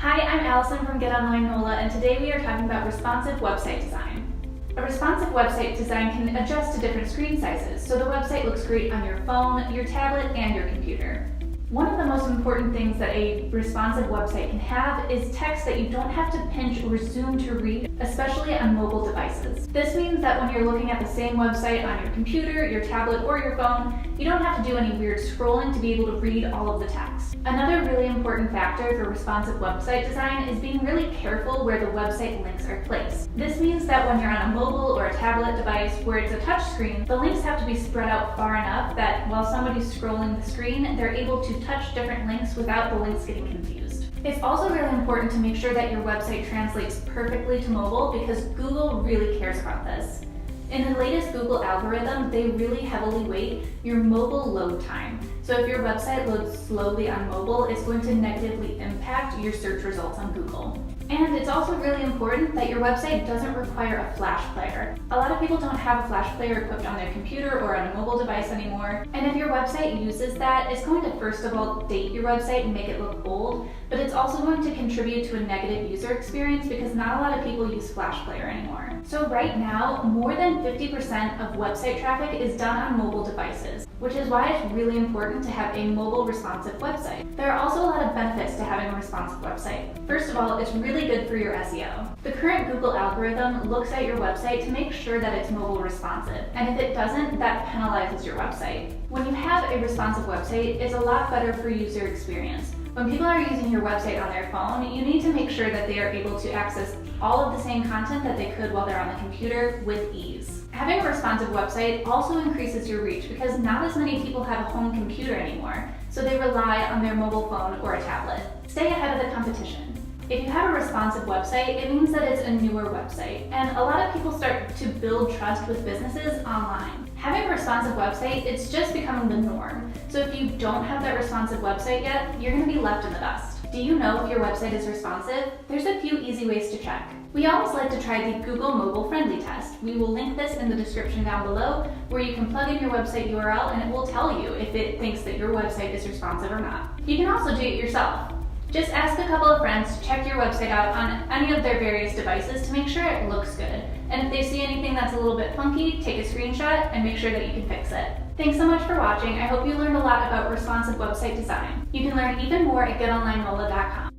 Hi, I'm Allison from Get Online NOLA, and today we are talking about responsive website design. A responsive website design can adjust to different screen sizes, so the website looks great on your phone, your tablet, and your computer. One of the most important things that a responsive website can have is text that you don't have to pinch or zoom to read, especially on mobile devices. This means that when you're looking at the same website on your computer, your tablet, or your phone, you don't have to do any weird scrolling to be able to read all of the text. Another really important factor for responsive website design is being really careful where the website links are placed. This means that when you're on a mobile or a tablet device where it's a touch screen, the links have to be spread out far enough that while somebody's scrolling the screen, they're able to touch different links without the links getting confused. It's also really important to make sure that your website translates perfectly to mobile because Google really cares about this. In the latest Google algorithm, they really heavily weight your mobile load time. So if your website loads slowly on mobile, it's going to negatively impact your search results on Google. And it's also really important that your website doesn't require a flash player. A lot of people don't have a flash player equipped on their computer or on a mobile device anymore. And if your website uses that, it's going to first of all date your website and make it look old, but it's also going to contribute to a negative user experience because not a lot of people use flash player anymore. So right now, more than 50% of website traffic is done on mobile devices, which is why it's really important to have a mobile responsive website. There are also a lot of benefits to having a responsive website. First of all, it's really good for your SEO. The current Google algorithm looks at your website to make sure that it's mobile responsive, and if it doesn't, that penalizes your website. When you have a responsive website, it's a lot better for user experience. When people are using your website on their phone, you need to make sure that they are able to access all of the same content that they could while they're on the computer with ease. Having a responsive website also increases your reach because not as many people have a home computer anymore, so they rely on their mobile phone or a tablet. Stay ahead of the competition. If you have a responsive website, it means that it's a newer website, and a lot of people start to build trust with businesses online. Having a responsive website, it's just becoming the norm. So if you don't have that responsive website yet, you're going to be left in the dust. Do you know if your website is responsive? There's a few easy ways to check. We always like to try the Google Mobile Friendly Test. We will link this in the description down below, where you can plug in your website URL and it will tell you if it thinks that your website is responsive or not. You can also do it yourself. Just ask a couple of friends to check your website out on any of their various devices to make sure it looks good. And if they see anything that's a little bit funky, take a screenshot and make sure that you can fix it. Thanks so much for watching. I hope you learned a lot about responsive website design. You can learn even more at getonlinenola.com.